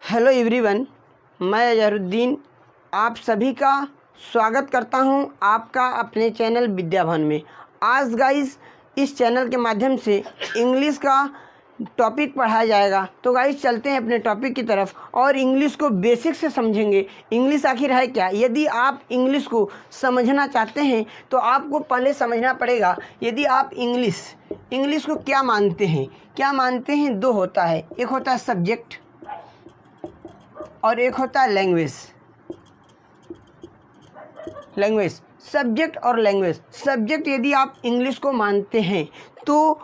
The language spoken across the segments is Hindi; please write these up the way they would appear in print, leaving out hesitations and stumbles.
हेलो एवरीवन, मैं अजहरुद्दीन आप सभी का स्वागत करता हूं आपका अपने चैनल विद्याभवन में। आज गाइस इस चैनल के माध्यम से इंग्लिश का टॉपिक पढ़ाया जाएगा। तो गाइस चलते हैं अपने टॉपिक की तरफ और इंग्लिश को बेसिक से समझेंगे। इंग्लिश आखिर है क्या। यदि आप इंग्लिश को समझना चाहते हैं तो आपको पहले समझना पड़ेगा यदि आप इंग्लिश को क्या मानते हैं। दो होता है, एक होता है सब्जेक्ट और एक होता है लैंग्वेज। सब्जेक्ट और लैंग्वेज। सब्जेक्ट यदि आप इंग्लिश को मानते हैं तो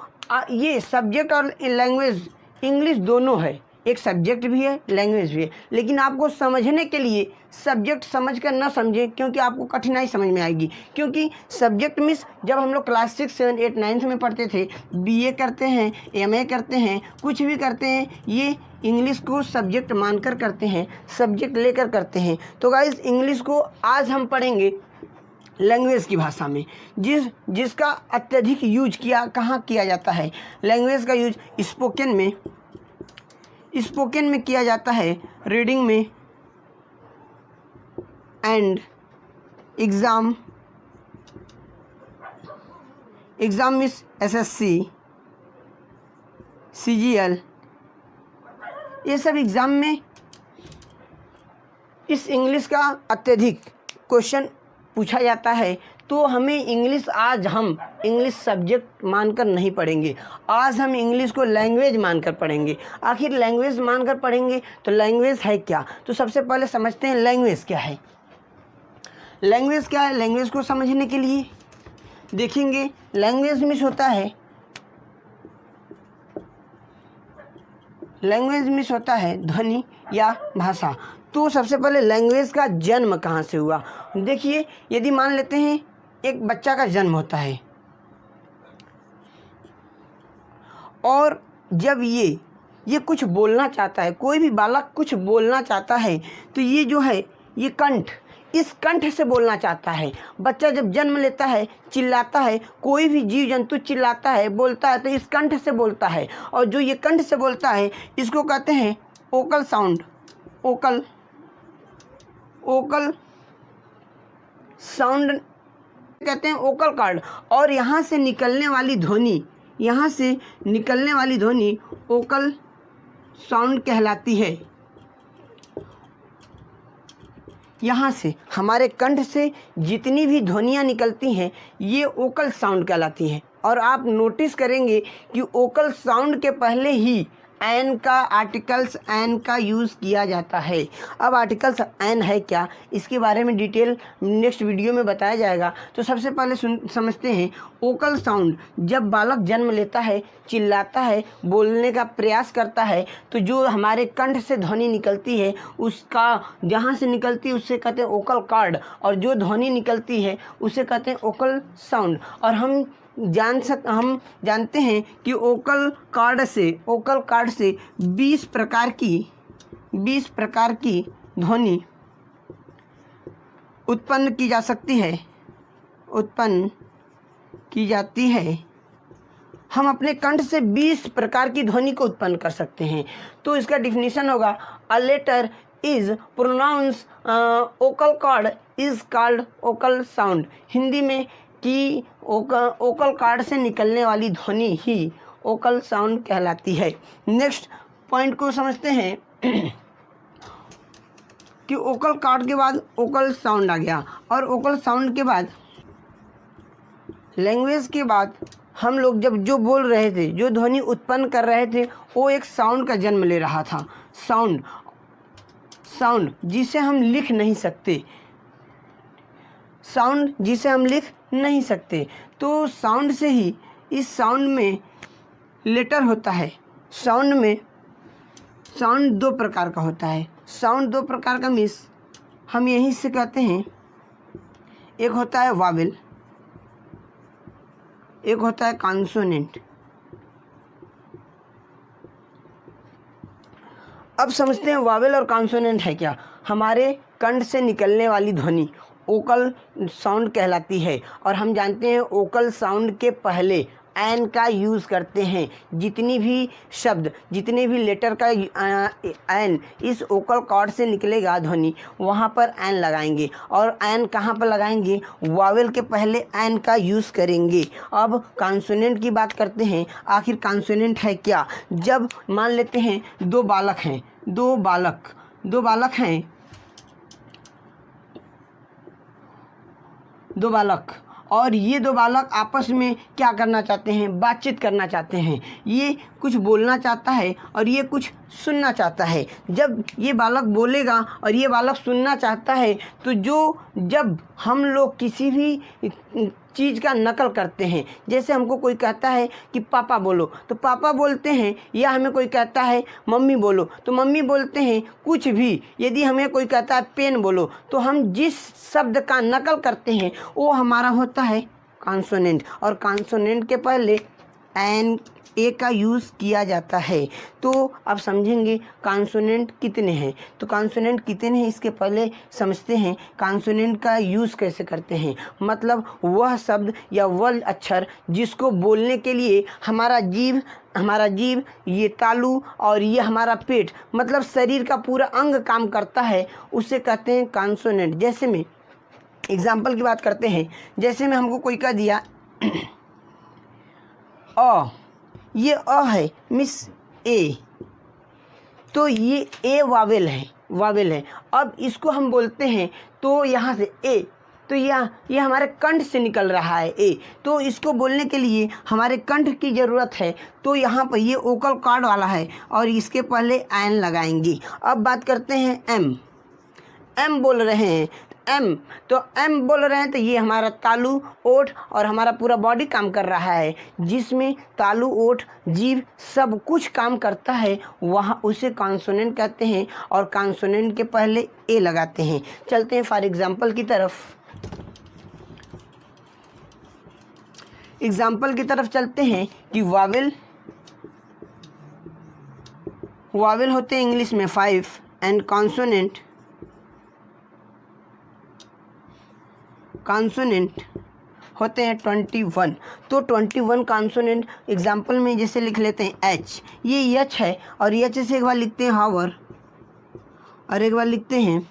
ये सब्जेक्ट और लैंग्वेज इंग्लिश दोनों है, एक सब्जेक्ट भी है लैंग्वेज भी है। लेकिन आपको समझने के लिए सब्जेक्ट समझ कर ना समझें क्योंकि आपको कठिनाई समझ में आएगी। क्योंकि सब्जेक्ट मीन्स जब हम लोग क्लास 6, 7, 8, 9 में पढ़ते थे, बीए करते हैं, एमए करते हैं, कुछ भी करते हैं, ये इंग्लिश को सब्जेक्ट मानकर करते हैं, सब्जेक्ट लेकर करते हैं। तो गाइस इंग्लिश को आज हम पढ़ेंगे लैंग्वेज की भाषा में, जिसका अत्यधिक यूज कहाँ किया जाता है। लैंग्वेज का यूज स्पोकन में किया जाता है, रीडिंग में and exam means SSC, CGL, ये सब एग्ज़ाम में इस इंग्लिश का अत्यधिक क्वेश्चन पूछा जाता है। तो हमें हम इंग्लिश सब्जेक्ट मानकर नहीं पढ़ेंगे, आज हम इंग्लिश को लैंग्वेज मानकर पढ़ेंगे। आखिर लैंग्वेज मानकर पढ़ेंगे तो लैंग्वेज है क्या। तो सबसे पहले समझते हैं लैंग्वेज क्या है। लैंग्वेज को समझने के लिए देखेंगे लैंग्वेज मीन्स होता है ध्वनि या भाषा। तो सबसे पहले लैंग्वेज का जन्म कहाँ से हुआ। देखिए, यदि मान लेते हैं एक बच्चा का जन्म होता है और जब ये कुछ बोलना चाहता है, कोई भी बालक कुछ बोलना चाहता है तो ये जो है ये इस कंठ से बोलना चाहता है। बच्चा जब जन्म लेता है चिल्लाता है, कोई भी जीव जंतु चिल्लाता है बोलता है तो इस कंठ से बोलता है। और जो ये कंठ से बोलता है इसको कहते हैं ओकल साउंड। ओकल साउंड कहते हैं ओकल कार्ड। और यहाँ से निकलने वाली ध्वनि ओकल साउंड कहलाती है। यहाँ से हमारे कंठ से जितनी भी ध्वनियाँ निकलती हैं ये ओकल साउंड कहलाती हैं। और आप नोटिस करेंगे कि ओकल साउंड के पहले ही आर्टिकल्स एन का यूज़ किया जाता है। अब आर्टिकल्स एन है क्या, इसके बारे में डिटेल नेक्स्ट वीडियो में बताया जाएगा। तो सबसे पहले समझते हैं ओकल साउंड। जब बालक जन्म लेता है, चिल्लाता है, बोलने का प्रयास करता है तो जो हमारे कंठ से ध्वनि निकलती है उसका जहाँ से निकलती है उससे कहते हैं ओकल कार्ड, और जो ध्वनि निकलती है उसे कहते हैं ओकल साउंड। और हम जानते हैं कि ओकल कार्ड से 20 प्रकार की ध्वनि उत्पन्न की जाती है। हम अपने कंठ से 20 प्रकार की ध्वनि को उत्पन्न कर सकते हैं। तो इसका डिफिनीशन होगा a letter is pronounce vocal cord is called vocal sound. Hindi में कि ओकल कार्ड से निकलने वाली ध्वनि ही ओकल साउंड कहलाती है। नेक्स्ट पॉइंट को समझते हैं कि ओकल कार्ड के बाद ओकल साउंड आ गया, और ओकल साउंड के बाद लैंग्वेज के बाद हम लोग जब जो बोल रहे थे, जो ध्वनि उत्पन्न कर रहे थे, वो एक साउंड का जन्म ले रहा था। साउंड जिसे हम लिख नहीं सकते। तो साउंड से ही इस साउंड में लेटर होता है। साउंड दो प्रकार का होता है। मीन्स हम यहीं से कहते हैं, एक होता है वावेल, एक होता है कॉन्सोनेंट। अब समझते हैं वावेल और कॉन्सोनेंट है क्या। हमारे कंठ से निकलने वाली ध्वनि ओकल साउंड कहलाती है। और हम जानते हैं ओकल साउंड के पहले एन का यूज़ करते हैं। जितनी भी शब्द, जितने भी लेटर का एन इस ओकल कॉर्ड से निकलेगा ध्वनि, वहाँ पर एन लगाएंगे। और एन कहाँ पर लगाएंगे? वावेल के पहले एन का यूज़ करेंगे। अब कॉन्सोनेंट की बात करते हैं। आखिर कॉन्सोनेंट है क्या? जब मान लेते हैं दो बालक हैं, दो बालक हैं, दो बालक, और ये दो बालक आपस में क्या करना चाहते हैं? बातचीत करना चाहते हैं। ये कुछ बोलना चाहता है और ये कुछ सुनना चाहता है। जब ये बालक बोलेगा और ये बालक सुनना चाहता है, तो जब हम लोग किसी भी चीज़ का नकल करते हैं, जैसे हमको कोई कहता है कि पापा बोलो, तो पापा बोलते हैं, या हमें कोई कहता है मम्मी बोलो, तो मम्मी बोलते हैं। कुछ भी, यदि हमें कोई कहता है पेन बोलो, तो हम जिस शब्द का नकल करते हैं वो हमारा होता है कॉन्सोनेंट। और कॉन्सोनेंट के पहले एन ए का यूज़ किया जाता है। तो अब समझेंगे कॉन्सोनेंट कितने हैं। तो कॉन्सोनेंट कितने हैं इसके पहले समझते हैं कॉन्सोनेंट का यूज़ कैसे करते हैं। मतलब वह शब्द या वह अक्षर जिसको बोलने के लिए हमारा जीभ, ये तालु और ये हमारा पेट, मतलब शरीर का पूरा अंग काम करता है, उसे कहते हैं कॉन्सोनेंट। जैसे में एग्जाम्पल की बात करते हैं, जैसे में हमको कोई कह दिया ये अ है मिस ए, तो ये ए वावेल है। अब इसको हम बोलते हैं, तो यहाँ से ए, तो ये हमारे कंठ से निकल रहा है ए, तो इसको बोलने के लिए हमारे कंठ की ज़रूरत है। तो यहाँ पर ये ओकल कॉर्ड वाला है और इसके पहले एन लगाएंगे। अब बात करते हैं एम बोल रहे हैं, एम बोल रहे हैं, तो ये हमारा तालु, ओठ और हमारा पूरा बॉडी काम कर रहा है। जिसमें तालु, ओठ, जीभ सब कुछ काम करता है, वहाँ उसे कॉन्सोनेंट कहते हैं। और कॉन्सोनेंट के पहले ए लगाते हैं। चलते हैं फॉर एग्जांपल की तरफ चलते हैं कि वावेल होते हैं इंग्लिश में 5 एंड कॉन्सोनेंट होते हैं 21। तो 21 कॉन्सोनेंट एग्जाम्पल में जैसे लिख लेते हैं एच, ये एच है, और एच से एक बार लिखते हैं हावर और एक बार लिखते हैं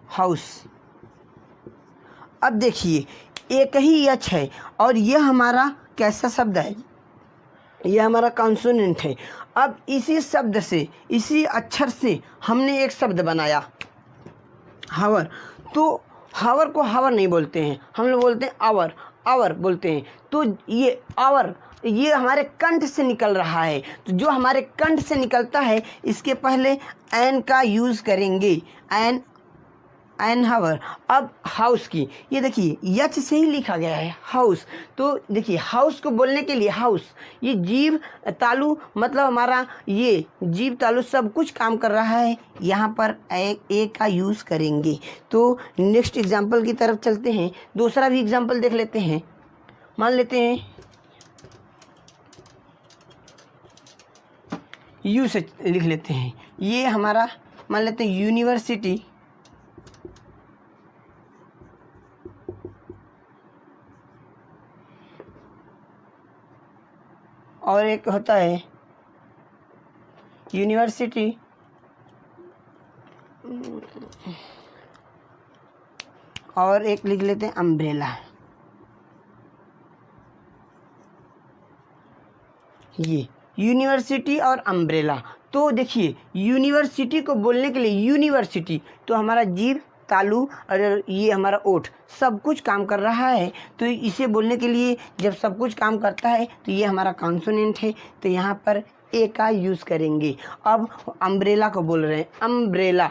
हाउस। अब देखिए एक ही एच है और यह हमारा कैसा शब्द है? यह हमारा कॉन्सोनेंट है। अब इसी शब्द से, इसी अक्षर से हमने एक शब्द बनाया हावर। तो हावर को हावर नहीं बोलते हैं, हम लोग बोलते हैं आवर बोलते हैं। तो ये आवर, ये हमारे कंठ से निकल रहा है। तो जो हमारे कंठ से निकलता है, इसके पहले एन का यूज़ करेंगे, एन हावर। अब हाउस की, ये देखिए यच से ही लिखा गया है हाउस। तो देखिए हाउस को बोलने के लिए हाउस, ये जीभ तालु, मतलब हमारा ये जीभ तालु सब कुछ काम कर रहा है, यहाँ पर ए का यूज़ करेंगे। तो नेक्स्ट एग्जाम्पल की तरफ चलते हैं। दूसरा भी एग्जाम्पल देख लेते हैं। मान लेते हैं यू से लिख लेते हैं। ये हमारा मान लेते हैं यूनिवर्सिटी, और एक होता है यूनिवर्सिटी, और एक लिख लेते हैं अम्ब्रेला। ये यूनिवर्सिटी और अम्ब्रेला। तो देखिए यूनिवर्सिटी को बोलने के लिए यूनिवर्सिटी, तो हमारा जीभ तालु और ये हमारा ओठ सब कुछ काम कर रहा है। तो इसे बोलने के लिए जब सब कुछ काम करता है तो ये हमारा कॉन्सोनेंट है, तो यहाँ पर ए का यूज़ करेंगे। अब अम्ब्रेला को बोल रहे हैं अम्ब्रेला,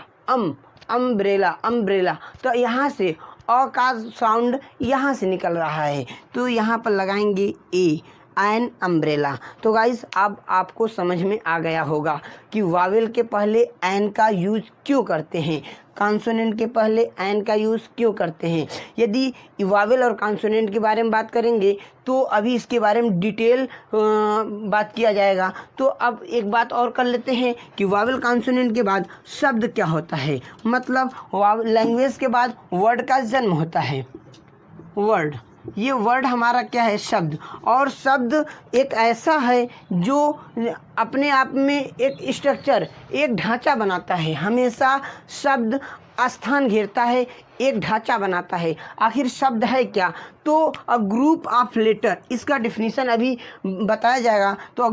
अम्ब्रेला, तो यहाँ से अ का साउंड यहाँ से निकल रहा है, तो यहाँ पर लगाएंगे ए, एन अम्ब्रेला। तो गाइस अब आपको समझ में आ गया होगा कि वावेल के पहले एन का यूज़ क्यों करते हैं, कॉन्सोनेंट के पहले एन का यूज़ क्यों करते हैं। यदि वावेल और कॉन्सोनेंट के बारे में बात करेंगे तो अभी इसके बारे में डिटेल बात किया जाएगा। तो अब एक बात और कर लेते हैं कि वावेल कॉन्सोनेंट के बाद शब्द क्या होता है। मतलब लैंग्वेज के बाद वर्ड का जन्म होता है। वर्ड ये वर्ड हमारा क्या है, शब्द। और शब्द एक ऐसा है जो अपने आप में एक स्ट्रक्चर, एक ढांचा बनाता है। हमेशा शब्द स्थान घेरता है, एक ढांचा बनाता है। आखिर शब्द है क्या? तो अ ग्रुप ऑफ लेटर, इसका डिफिनीशन अभी बताया जाएगा। तो a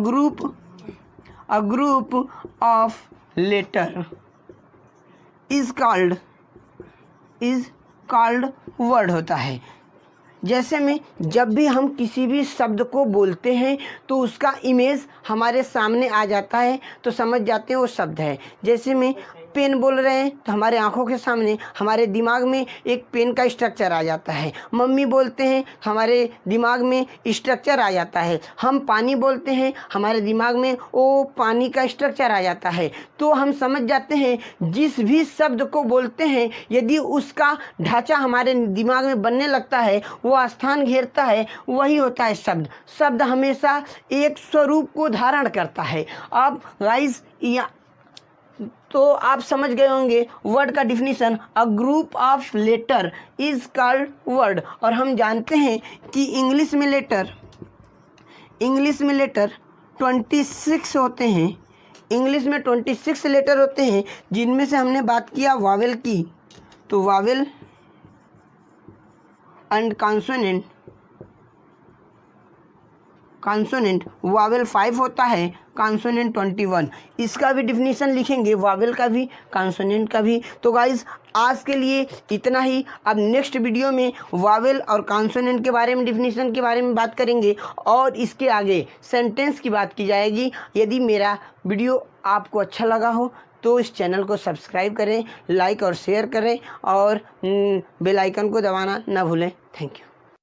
group of letter is called word होता है। जैसे में जब भी हम किसी भी शब्द को बोलते हैं तो उसका इमेज हमारे सामने आ जाता है, तो समझ जाते हैं वो शब्द है। जैसे में पेन बोल रहे हैं तो हमारे आंखों के सामने, हमारे दिमाग में एक पेन का स्ट्रक्चर आ जाता है। मम्मी बोलते हैं, हमारे दिमाग में स्ट्रक्चर आ जाता है। हम पानी बोलते हैं, हमारे दिमाग में वो पानी का स्ट्रक्चर आ जाता है। तो हम समझ जाते हैं जिस भी शब्द को बोलते हैं, यदि उसका ढांचा हमारे दिमाग में बनने लगता है, वो स्थान घेरता है, वही होता है शब्द। शब्द हमेशा एक स्वरूप को धारण करता है। अब गाइस तो आप समझ गए होंगे वर्ड का definition, a group of letter is called word. और हम जानते हैं कि इंग्लिश में लेटर 26 होते हैं। इंग्लिश में 26 लेटर होते हैं, जिनमें से हमने बात किया वावेल की, तो वावेल एंड कॉन्सोनेंट वावेल 5 होता है, कॉन्सोनेंट 21। इसका भी डिफिनीशन लिखेंगे, वावेल का भी, कॉन्सोनेंट का भी। तो गाइज आज के लिए इतना ही। अब नेक्स्ट वीडियो में वावेल और कॉन्सोनेंट के बारे में, डिफिनीशन के बारे में बात करेंगे, और इसके आगे सेंटेंस की बात की जाएगी। यदि मेरा वीडियो आपको अच्छा लगा हो तो इस चैनल को सब्सक्राइब करें, लाइक और शेयर करें, और बेल आइकन को दबाना ना भूलें। Thank you.